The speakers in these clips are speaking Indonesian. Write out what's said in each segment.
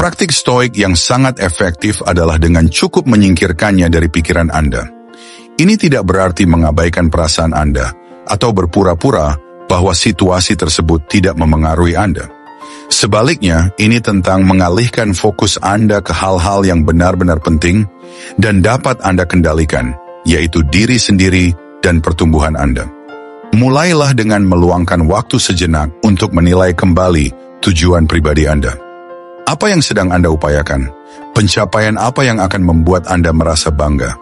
Praktik stoik yang sangat efektif adalah dengan cukup menyingkirkannya dari pikiran Anda. Ini tidak berarti mengabaikan perasaan Anda atau berpura-pura bahwa situasi tersebut tidak memengaruhi Anda. Sebaliknya, ini tentang mengalihkan fokus Anda ke hal-hal yang benar-benar penting dan dapat Anda kendalikan, yaitu diri sendiri dan pertumbuhan Anda. Mulailah dengan meluangkan waktu sejenak untuk menilai kembali tujuan pribadi Anda. Apa yang sedang Anda upayakan? Pencapaian apa yang akan membuat Anda merasa bangga?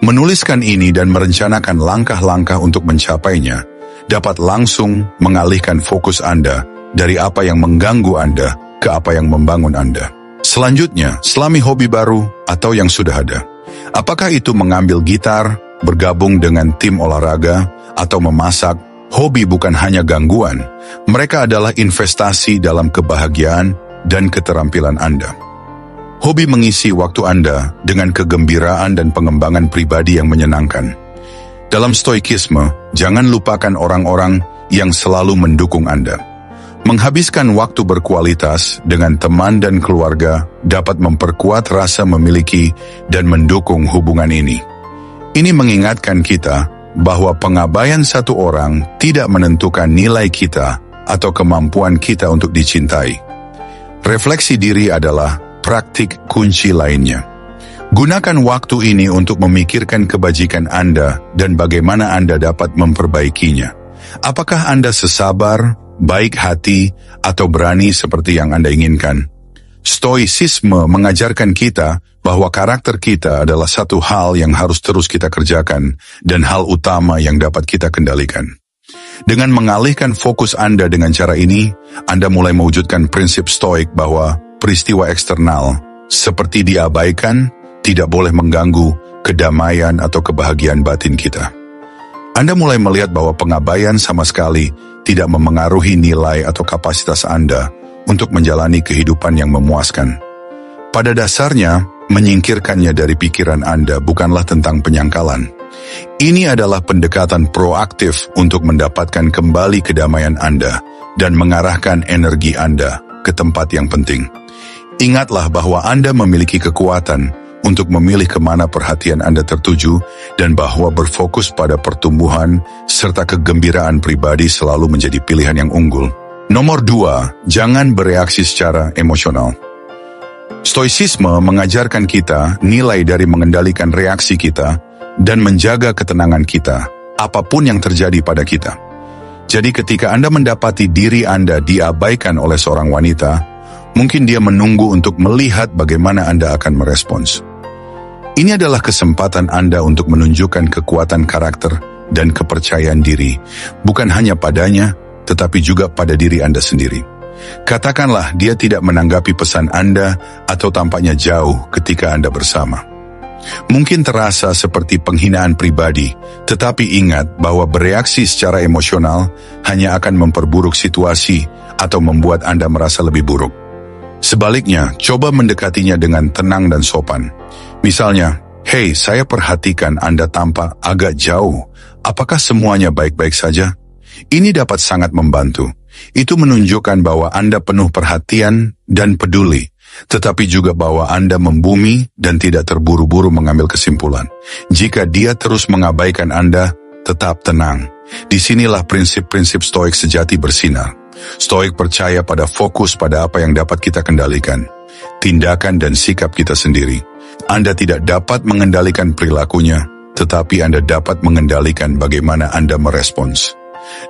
Menuliskan ini dan merencanakan langkah-langkah untuk mencapainya dapat langsung mengalihkan fokus Anda dari apa yang mengganggu Anda ke apa yang membangun Anda. Selanjutnya, selami hobi baru atau yang sudah ada. Apakah itu mengambil gitar, bergabung dengan tim olahraga, atau memasak? Hobi bukan hanya gangguan, mereka adalah investasi dalam kebahagiaan dan keterampilan Anda. Hobi mengisi waktu Anda dengan kegembiraan dan pengembangan pribadi yang menyenangkan. Dalam stoikisme, jangan lupakan orang-orang yang selalu mendukung Anda. Menghabiskan waktu berkualitas dengan teman dan keluarga dapat memperkuat rasa memiliki dan mendukung hubungan ini. Ini mengingatkan kita bahwa pengabaian satu orang tidak menentukan nilai kita atau kemampuan kita untuk dicintai. Refleksi diri adalah praktik kunci lainnya. Gunakan waktu ini untuk memikirkan kebajikan Anda dan bagaimana Anda dapat memperbaikinya. Apakah Anda sesabar, baik hati, atau berani seperti yang Anda inginkan? Stoicisme mengajarkan kita bahwa karakter kita adalah satu hal yang harus terus kita kerjakan dan hal utama yang dapat kita kendalikan. Dengan mengalihkan fokus Anda dengan cara ini, Anda mulai mewujudkan prinsip stoik bahwa peristiwa eksternal seperti diabaikan tidak boleh mengganggu kedamaian atau kebahagiaan batin kita. Anda mulai melihat bahwa pengabaian sama sekali tidak memengaruhi nilai atau kapasitas Anda untuk menjalani kehidupan yang memuaskan. Pada dasarnya, menyingkirkannya dari pikiran Anda bukanlah tentang penyangkalan. Ini adalah pendekatan proaktif untuk mendapatkan kembali kedamaian Anda dan mengarahkan energi Anda ke tempat yang penting. Ingatlah bahwa Anda memiliki kekuatan untuk memilih kemana perhatian Anda tertuju dan bahwa berfokus pada pertumbuhan serta kegembiraan pribadi selalu menjadi pilihan yang unggul. Nomor 2, jangan bereaksi secara emosional. Stoicisme mengajarkan kita nilai dari mengendalikan reaksi kita dan menjaga ketenangan kita, apapun yang terjadi pada kita. Jadi ketika Anda mendapati diri Anda diabaikan oleh seorang wanita, mungkin dia menunggu untuk melihat bagaimana Anda akan merespons. Ini adalah kesempatan Anda untuk menunjukkan kekuatan karakter dan kepercayaan diri, bukan hanya padanya, tetapi juga pada diri Anda sendiri. Katakanlah dia tidak menanggapi pesan Anda atau tampaknya jauh ketika Anda bersama. Mungkin terasa seperti penghinaan pribadi, tetapi ingat bahwa bereaksi secara emosional hanya akan memperburuk situasi atau membuat Anda merasa lebih buruk. Sebaliknya, coba mendekatinya dengan tenang dan sopan. Misalnya, "Hei, saya perhatikan Anda tampak agak jauh. Apakah semuanya baik-baik saja?" Ini dapat sangat membantu. Itu menunjukkan bahwa Anda penuh perhatian dan peduli, tetapi juga bahwa Anda membumi dan tidak terburu-buru mengambil kesimpulan. Jika dia terus mengabaikan Anda, tetap tenang. Disinilah prinsip-prinsip stoik sejati bersinar. Stoik percaya pada fokus pada apa yang dapat kita kendalikan, tindakan dan sikap kita sendiri. Anda tidak dapat mengendalikan perilakunya, tetapi Anda dapat mengendalikan bagaimana Anda merespons.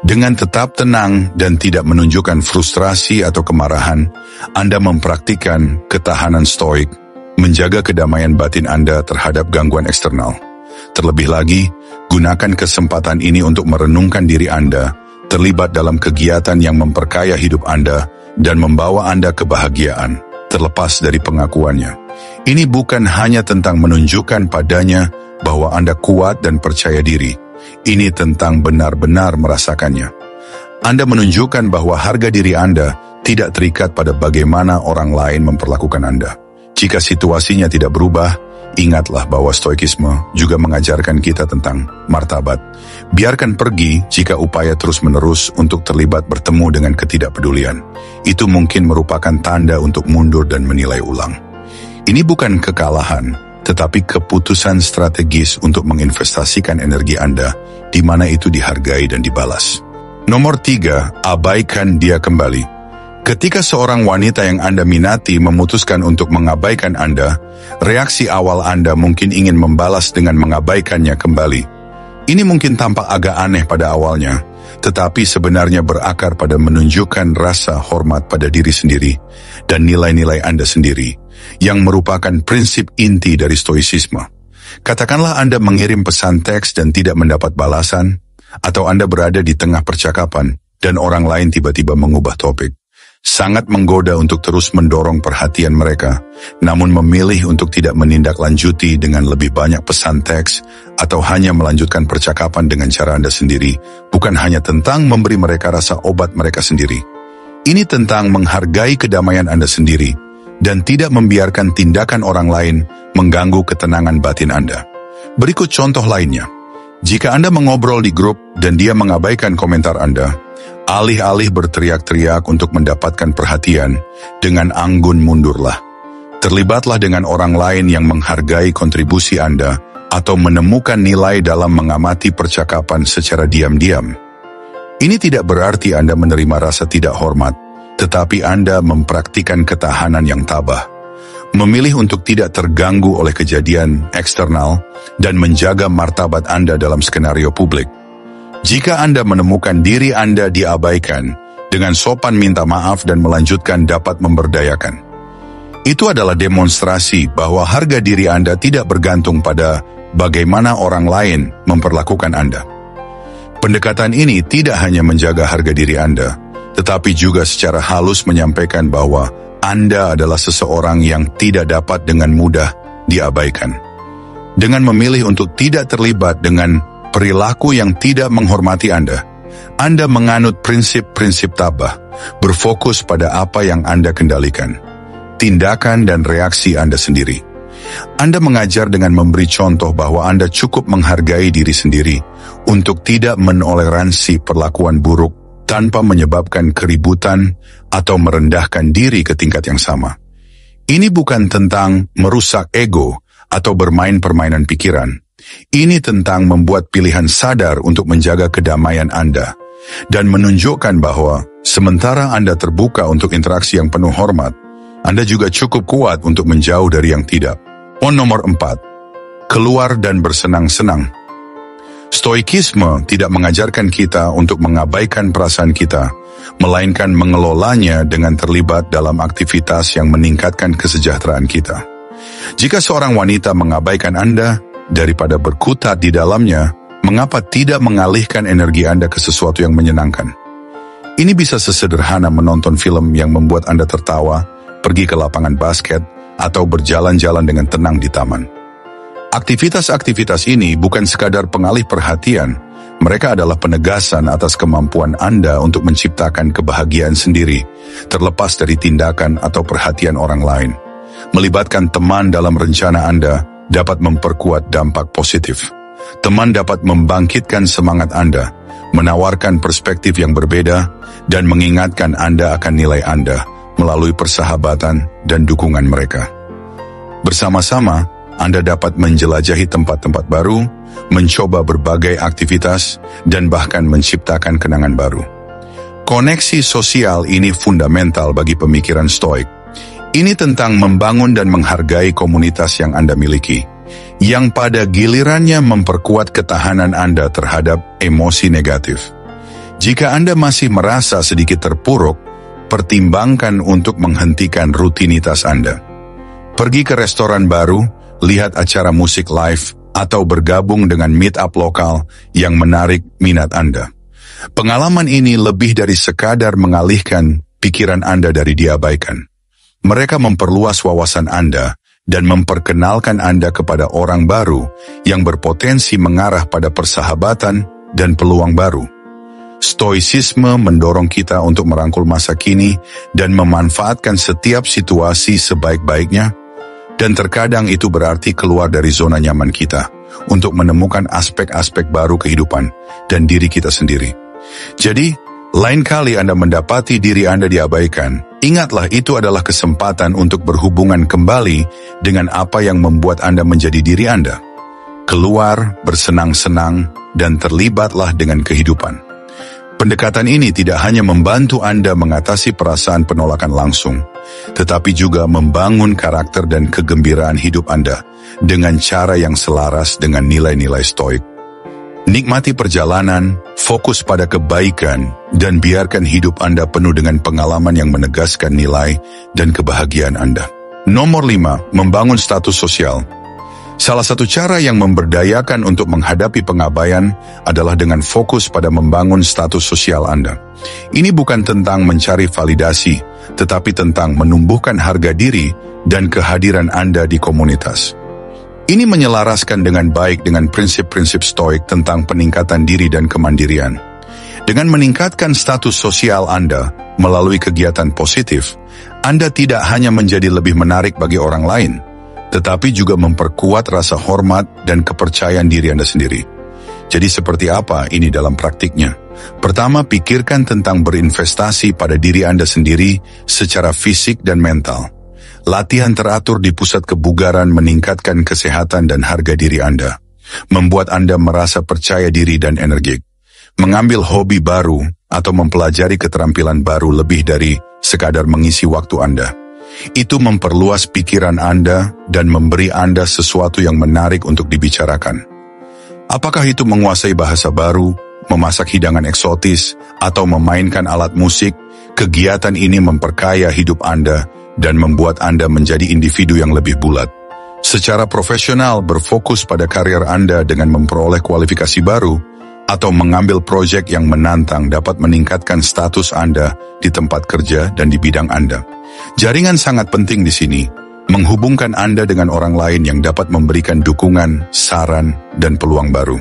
Dengan tetap tenang dan tidak menunjukkan frustrasi atau kemarahan, Anda mempraktikkan ketahanan stoik, menjaga kedamaian batin Anda terhadap gangguan eksternal. Terlebih lagi, gunakan kesempatan ini untuk merenungkan diri Anda, terlibat dalam kegiatan yang memperkaya hidup Anda dan membawa Anda kebahagiaan, terlepas dari pengakuannya. Ini bukan hanya tentang menunjukkan padanya bahwa Anda kuat dan percaya diri. Ini tentang benar-benar merasakannya. Anda menunjukkan bahwa harga diri Anda tidak terikat pada bagaimana orang lain memperlakukan Anda. Jika situasinya tidak berubah, Ingatlah bahwa stoikisme juga mengajarkan kita tentang martabat. Biarkan pergi jika upaya terus-menerus untuk terlibat bertemu dengan ketidakpedulian. Itu mungkin merupakan tanda untuk mundur dan menilai ulang. Ini bukan kekalahan, tetapi keputusan strategis untuk menginvestasikan energi Anda di mana itu dihargai dan dibalas. Nomor 3, abaikan dia kembali. Ketika seorang wanita yang Anda minati memutuskan untuk mengabaikan Anda, reaksi awal Anda mungkin ingin membalas dengan mengabaikannya kembali. Ini mungkin tampak agak aneh pada awalnya, tetapi sebenarnya berakar pada menunjukkan rasa hormat pada diri sendiri dan nilai-nilai Anda sendiri, yang merupakan prinsip inti dari stoicisme. Katakanlah Anda mengirim pesan teks dan tidak mendapat balasan, atau Anda berada di tengah percakapan dan orang lain tiba-tiba mengubah topik. Sangat menggoda untuk terus mendorong perhatian mereka, namun memilih untuk tidak menindaklanjuti dengan lebih banyak pesan teks atau hanya melanjutkan percakapan dengan cara Anda sendiri, bukan hanya tentang memberi mereka rasa obat mereka sendiri. Ini tentang menghargai kedamaian Anda sendiri dan tidak membiarkan tindakan orang lain mengganggu ketenangan batin Anda. Berikut contoh lainnya. Jika Anda mengobrol di grup dan dia mengabaikan komentar Anda, alih-alih berteriak-teriak untuk mendapatkan perhatian, dengan anggun mundurlah. Terlibatlah dengan orang lain yang menghargai kontribusi Anda atau menemukan nilai dalam mengamati percakapan secara diam-diam. Ini tidak berarti Anda menerima rasa tidak hormat, tetapi Anda mempraktikkan ketahanan yang tabah. Memilih untuk tidak terganggu oleh kejadian eksternal dan menjaga martabat Anda dalam skenario publik. Jika Anda menemukan diri Anda diabaikan, dengan sopan minta maaf dan melanjutkan dapat memberdayakan. Itu adalah demonstrasi bahwa harga diri Anda tidak bergantung pada bagaimana orang lain memperlakukan Anda. Pendekatan ini tidak hanya menjaga harga diri Anda, tetapi juga secara halus menyampaikan bahwa Anda adalah seseorang yang tidak dapat dengan mudah diabaikan. Dengan memilih untuk tidak terlibat dengan perilaku yang tidak menghormati Anda menganut prinsip-prinsip tabah, berfokus pada apa yang Anda kendalikan, tindakan dan reaksi Anda sendiri. Anda mengajar dengan memberi contoh bahwa Anda cukup menghargai diri sendiri untuk tidak menoleransi perlakuan buruk tanpa menyebabkan keributan atau merendahkan diri ke tingkat yang sama. Ini bukan tentang merusak ego atau bermain permainan pikiran. Ini tentang membuat pilihan sadar untuk menjaga kedamaian Anda dan menunjukkan bahwa sementara Anda terbuka untuk interaksi yang penuh hormat, Anda juga cukup kuat untuk menjauh dari yang tidak. Nomor 4. Keluar dan bersenang-senang. Stoikisme tidak mengajarkan kita untuk mengabaikan perasaan kita, melainkan mengelolanya dengan terlibat dalam aktivitas yang meningkatkan kesejahteraan kita. Jika seorang wanita mengabaikan Anda, daripada berkutat di dalamnya, mengapa tidak mengalihkan energi Anda ke sesuatu yang menyenangkan? Ini bisa sesederhana menonton film yang membuat Anda tertawa, pergi ke lapangan basket, atau berjalan-jalan dengan tenang di taman. Aktivitas-aktivitas ini bukan sekadar pengalih perhatian, mereka adalah penegasan atas kemampuan Anda untuk menciptakan kebahagiaan sendiri, terlepas dari tindakan atau perhatian orang lain. Melibatkan teman dalam rencana Anda dapat memperkuat dampak positif. Teman dapat membangkitkan semangat Anda, menawarkan perspektif yang berbeda, dan mengingatkan Anda akan nilai Anda melalui persahabatan dan dukungan mereka. Bersama-sama, Anda dapat menjelajahi tempat-tempat baru, mencoba berbagai aktivitas, dan bahkan menciptakan kenangan baru. Koneksi sosial ini fundamental bagi pemikiran Stoik. Ini tentang membangun dan menghargai komunitas yang Anda miliki, yang pada gilirannya memperkuat ketahanan Anda terhadap emosi negatif. Jika Anda masih merasa sedikit terpuruk, pertimbangkan untuk menghentikan rutinitas Anda. Pergi ke restoran baru, lihat acara musik live, atau bergabung dengan meet-up lokal yang menarik minat Anda. Pengalaman ini lebih dari sekadar mengalihkan pikiran Anda dari diabaikan. Mereka memperluas wawasan Anda dan memperkenalkan Anda kepada orang baru yang berpotensi mengarah pada persahabatan dan peluang baru. Stoicisme mendorong kita untuk merangkul masa kini dan memanfaatkan setiap situasi sebaik-baiknya, Dan terkadang itu berarti keluar dari zona nyaman kita untuk menemukan aspek-aspek baru kehidupan dan diri kita sendiri. Jadi, lain kali Anda mendapati diri Anda diabaikan, ingatlah itu adalah kesempatan untuk berhubungan kembali dengan apa yang membuat Anda menjadi diri Anda. Keluar, bersenang-senang, dan terlibatlah dengan kehidupan. Pendekatan ini tidak hanya membantu Anda mengatasi perasaan penolakan langsung, tetapi juga membangun karakter dan kegembiraan hidup Anda dengan cara yang selaras dengan nilai-nilai stoik. Nikmati perjalanan, fokus pada kebaikan, dan biarkan hidup Anda penuh dengan pengalaman yang menegaskan nilai dan kebahagiaan Anda. Nomor 5, membangun status sosial. Salah satu cara yang memberdayakan untuk menghadapi pengabaian adalah dengan fokus pada membangun status sosial Anda. Ini bukan tentang mencari validasi, tetapi tentang menumbuhkan harga diri dan kehadiran Anda di komunitas. Ini menyelaraskan dengan baik dengan prinsip-prinsip stoik tentang peningkatan diri dan kemandirian. Dengan meningkatkan status sosial Anda melalui kegiatan positif, Anda tidak hanya menjadi lebih menarik bagi orang lain, tetapi juga memperkuat rasa hormat dan kepercayaan diri Anda sendiri. Jadi seperti apa ini dalam praktiknya? Pertama, pikirkan tentang berinvestasi pada diri Anda sendiri secara fisik dan mental. Latihan teratur di pusat kebugaran meningkatkan kesehatan dan harga diri Anda, membuat Anda merasa percaya diri dan energik. Mengambil hobi baru atau mempelajari keterampilan baru lebih dari sekadar mengisi waktu Anda. Itu memperluas pikiran Anda dan memberi Anda sesuatu yang menarik untuk dibicarakan. Apakah itu menguasai bahasa baru, memasak hidangan eksotis, atau memainkan alat musik? Kegiatan ini memperkaya hidup Anda dan membuat Anda menjadi individu yang lebih bulat. Secara profesional, berfokus pada karier Anda dengan memperoleh kualifikasi baru atau mengambil proyek yang menantang dapat meningkatkan status Anda di tempat kerja dan di bidang Anda. Jaringan sangat penting di sini, menghubungkan Anda dengan orang lain yang dapat memberikan dukungan, saran, dan peluang baru.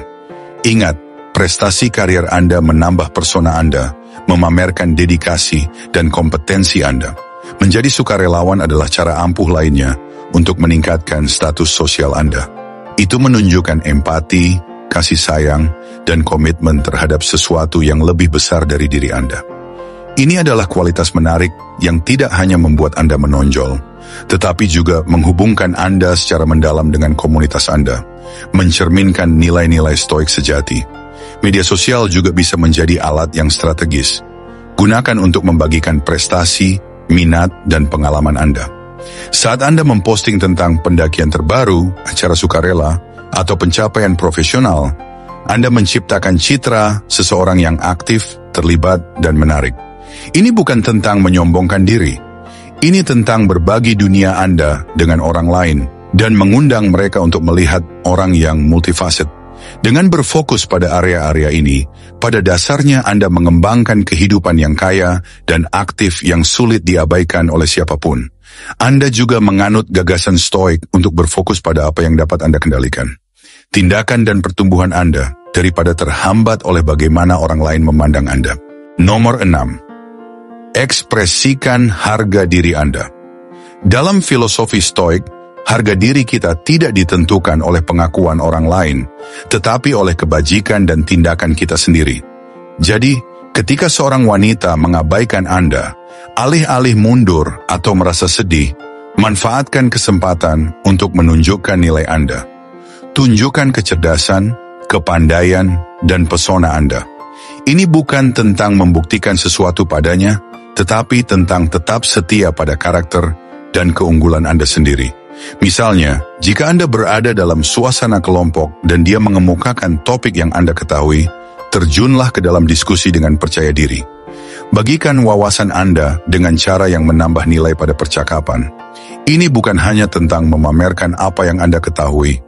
Ingat, prestasi karier Anda menambah persona Anda, memamerkan dedikasi dan kompetensi Anda. Menjadi sukarelawan adalah cara ampuh lainnya untuk meningkatkan status sosial Anda. Itu menunjukkan empati, kasih sayang, dan komitmen terhadap sesuatu yang lebih besar dari diri Anda. Ini adalah kualitas menarik yang tidak hanya membuat Anda menonjol, tetapi juga menghubungkan Anda secara mendalam dengan komunitas Anda, mencerminkan nilai-nilai stoik sejati. Media sosial juga bisa menjadi alat yang strategis. Gunakan untuk membagikan prestasi, minat, dan pengalaman Anda. Saat Anda memposting tentang pendakian terbaru, acara sukarela, atau pencapaian profesional, Anda menciptakan citra seseorang yang aktif, terlibat, dan menarik. Ini bukan tentang menyombongkan diri. Ini tentang berbagi dunia Anda dengan orang lain dan mengundang mereka untuk melihat orang yang multifaset. Dengan berfokus pada area-area ini, pada dasarnya Anda mengembangkan kehidupan yang kaya dan aktif yang sulit diabaikan oleh siapapun. Anda juga menganut gagasan stoik untuk berfokus pada apa yang dapat Anda kendalikan. Tindakan dan pertumbuhan Anda daripada terhambat oleh bagaimana orang lain memandang Anda. Nomor 6. Ekspresikan harga diri Anda. Dalam filosofi stoik, harga diri kita tidak ditentukan oleh pengakuan orang lain, tetapi oleh kebajikan dan tindakan kita sendiri. Jadi, ketika seorang wanita mengabaikan Anda, alih-alih mundur atau merasa sedih, manfaatkan kesempatan untuk menunjukkan nilai Anda. Tunjukkan kecerdasan, kepandaian, dan pesona Anda. Ini bukan tentang membuktikan sesuatu padanya, tetapi tentang tetap setia pada karakter dan keunggulan Anda sendiri. Misalnya, jika Anda berada dalam suasana kelompok dan dia mengemukakan topik yang Anda ketahui, terjunlah ke dalam diskusi dengan percaya diri. Bagikan wawasan Anda dengan cara yang menambah nilai pada percakapan. Ini bukan hanya tentang memamerkan apa yang Anda ketahui,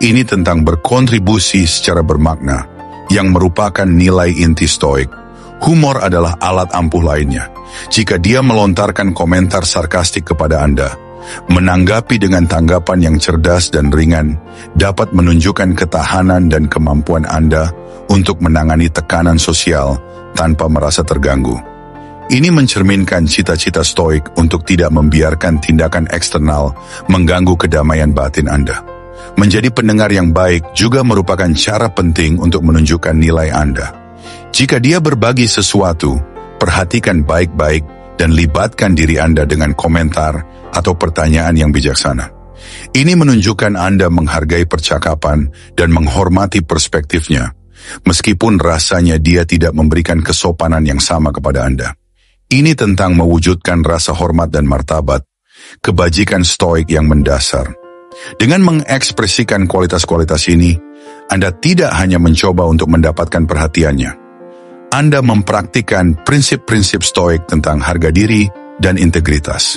ini tentang berkontribusi secara bermakna, yang merupakan nilai inti stoik. Humor adalah alat ampuh lainnya. Jika dia melontarkan komentar sarkastik kepada Anda, menanggapi dengan tanggapan yang cerdas dan ringan dapat menunjukkan ketahanan dan kemampuan Anda untuk menangani tekanan sosial tanpa merasa terganggu. Ini mencerminkan cita-cita stoik untuk tidak membiarkan tindakan eksternal mengganggu kedamaian batin Anda. Menjadi pendengar yang baik juga merupakan cara penting untuk menunjukkan nilai Anda. Jika dia berbagi sesuatu, perhatikan baik-baik dan libatkan diri Anda dengan komentar atau pertanyaan yang bijaksana. Ini menunjukkan Anda menghargai percakapan dan menghormati perspektifnya, meskipun rasanya dia tidak memberikan kesopanan yang sama kepada Anda. Ini tentang mewujudkan rasa hormat dan martabat, kebajikan stoik yang mendasar. Dengan mengekspresikan kualitas-kualitas ini, Anda tidak hanya mencoba untuk mendapatkan perhatiannya. Anda mempraktikkan prinsip-prinsip stoik tentang harga diri dan integritas.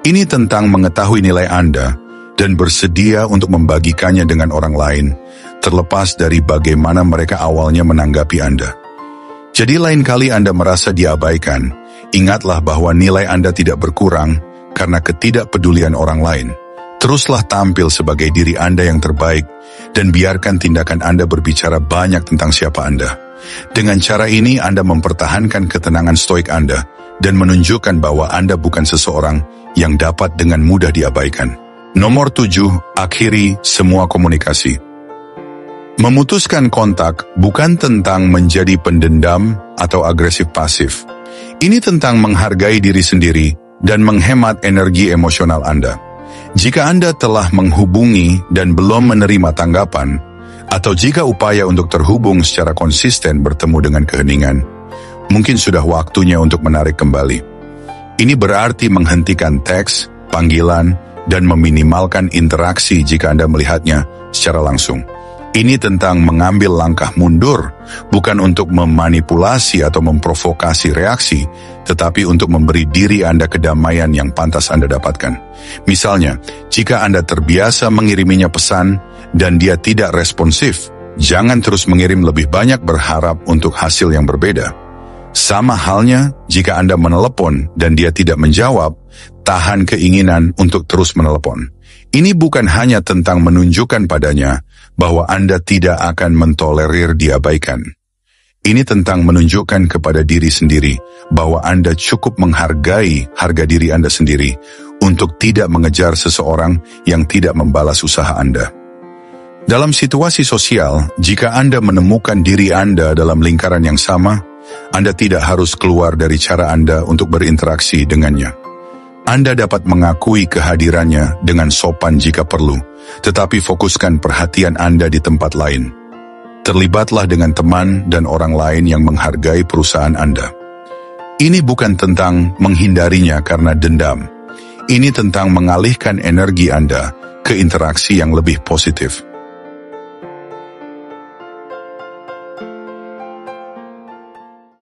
Ini tentang mengetahui nilai Anda dan bersedia untuk membagikannya dengan orang lain, terlepas dari bagaimana mereka awalnya menanggapi Anda. Jadi lain kali Anda merasa diabaikan, ingatlah bahwa nilai Anda tidak berkurang karena ketidakpedulian orang lain. Teruslah tampil sebagai diri Anda yang terbaik dan biarkan tindakan Anda berbicara banyak tentang siapa Anda. Dengan cara ini Anda mempertahankan ketenangan stoik Anda dan menunjukkan bahwa Anda bukan seseorang yang dapat dengan mudah diabaikan. Nomor 7, akhiri semua komunikasi. Memutuskan kontak bukan tentang menjadi pendendam atau agresif pasif. Ini tentang menghargai diri sendiri dan menghemat energi emosional Anda. Jika Anda telah menghubungi dan belum menerima tanggapan, atau jika upaya untuk terhubung secara konsisten bertemu dengan keheningan, mungkin sudah waktunya untuk menarik kembali. Ini berarti menghentikan teks, panggilan, dan meminimalkan interaksi jika Anda melihatnya secara langsung. Ini tentang mengambil langkah mundur, bukan untuk memanipulasi atau memprovokasi reaksi, tetapi untuk memberi diri Anda kedamaian yang pantas Anda dapatkan. Misalnya, jika Anda terbiasa mengiriminya pesan dan dia tidak responsif, jangan terus mengirim lebih banyak berharap untuk hasil yang berbeda. Sama halnya jika Anda menelepon dan dia tidak menjawab, tahan keinginan untuk terus menelepon. Ini bukan hanya tentang menunjukkan padanya bahwa Anda tidak akan mentolerir diabaikan. Ini tentang menunjukkan kepada diri sendiri bahwa Anda cukup menghargai harga diri Anda sendiri untuk tidak mengejar seseorang yang tidak membalas usaha Anda. Dalam situasi sosial, jika Anda menemukan diri Anda dalam lingkaran yang sama, Anda tidak harus keluar dari cara Anda untuk berinteraksi dengannya. Anda dapat mengakui kehadirannya dengan sopan jika perlu, tetapi fokuskan perhatian Anda di tempat lain. Terlibatlah dengan teman dan orang lain yang menghargai perusahaan Anda. Ini bukan tentang menghindarinya karena dendam. Ini tentang mengalihkan energi Anda ke interaksi yang lebih positif.